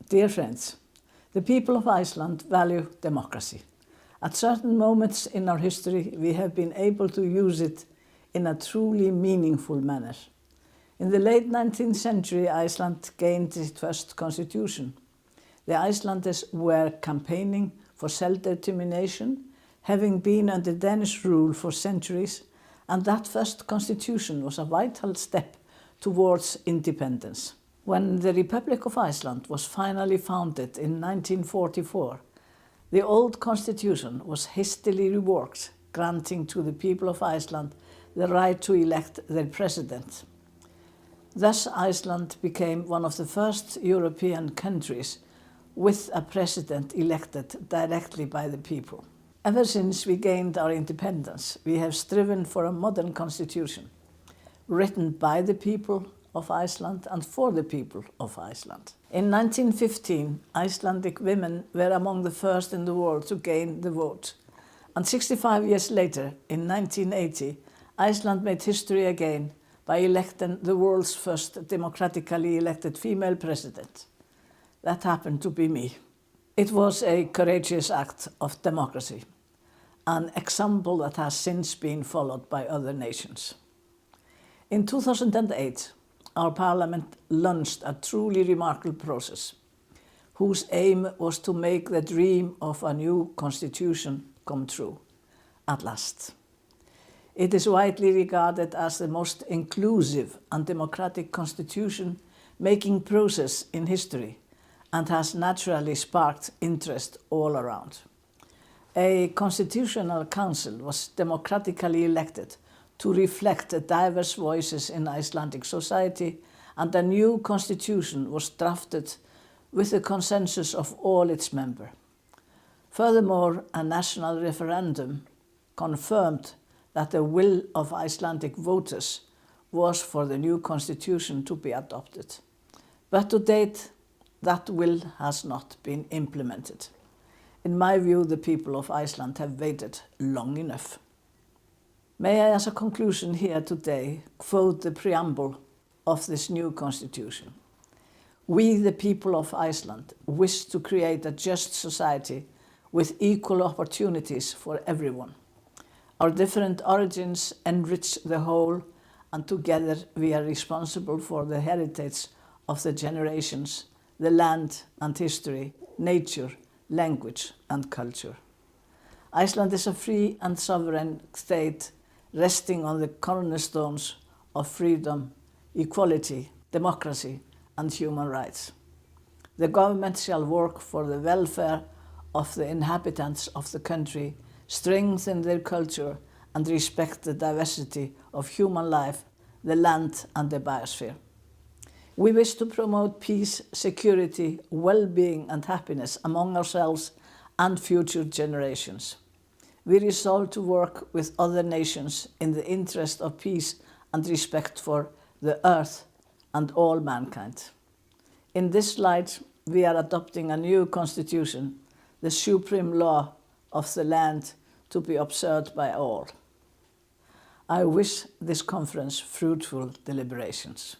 Dear friends, the people of Iceland value democracy. At certain moments in our history, we have been able to use it in a truly meaningful manner. In the late 19th century, Iceland gained its first constitution. The Icelanders were campaigning for self-determination, having been under Danish rule for centuries, and that first constitution was a vital step towards independence. When the Republic of Iceland was finally founded in 1944, the old constitution was hastily reworked, granting to the people of Iceland the right to elect their president. Thus, Iceland became one of the first European countries with a president elected directly by the people. Ever since we gained our independence, we have striven for a modern constitution, written by the people of Iceland and for the people of Iceland. In 1915, Icelandic women were among the first in the world to gain the vote. And 65 years later, in 1980, Iceland made history again by electing the world's first democratically elected female president. That happened to be me. It was a courageous act of democracy, an example that has since been followed by other nations. In 2008, our parliament launched a truly remarkable process, whose aim was to make the dream of a new constitution come true, at last. It is widely regarded as the most inclusive and democratic constitution-making process in history, and has naturally sparked interest all around. A constitutional council was democratically elected to reflect the diverse voices in Icelandic society, and a new constitution was drafted with the consensus of all its members. Furthermore, a national referendum confirmed that the will of Icelandic voters was for the new constitution to be adopted. But to date, that will has not been implemented. In my view, the people of Iceland have waited long enough. May I, as a conclusion here today, quote the preamble of this new constitution. We, the people of Iceland, wish to create a just society with equal opportunities for everyone. Our different origins enrich the whole, and together we are responsible for the heritage of the generations, the land and history, nature, language and culture. Iceland is a free and sovereign state resting on the cornerstones of freedom, equality, democracy and human rights. The government shall work for the welfare of the inhabitants of the country, strengthen their culture and respect the diversity of human life, the land and the biosphere. We wish to promote peace, security, well-being and happiness among ourselves and future generations. We resolve to work with other nations in the interest of peace and respect for the earth and all mankind. In this light, we are adopting a new constitution, the supreme law of the land, to be observed by all. I wish this conference fruitful deliberations.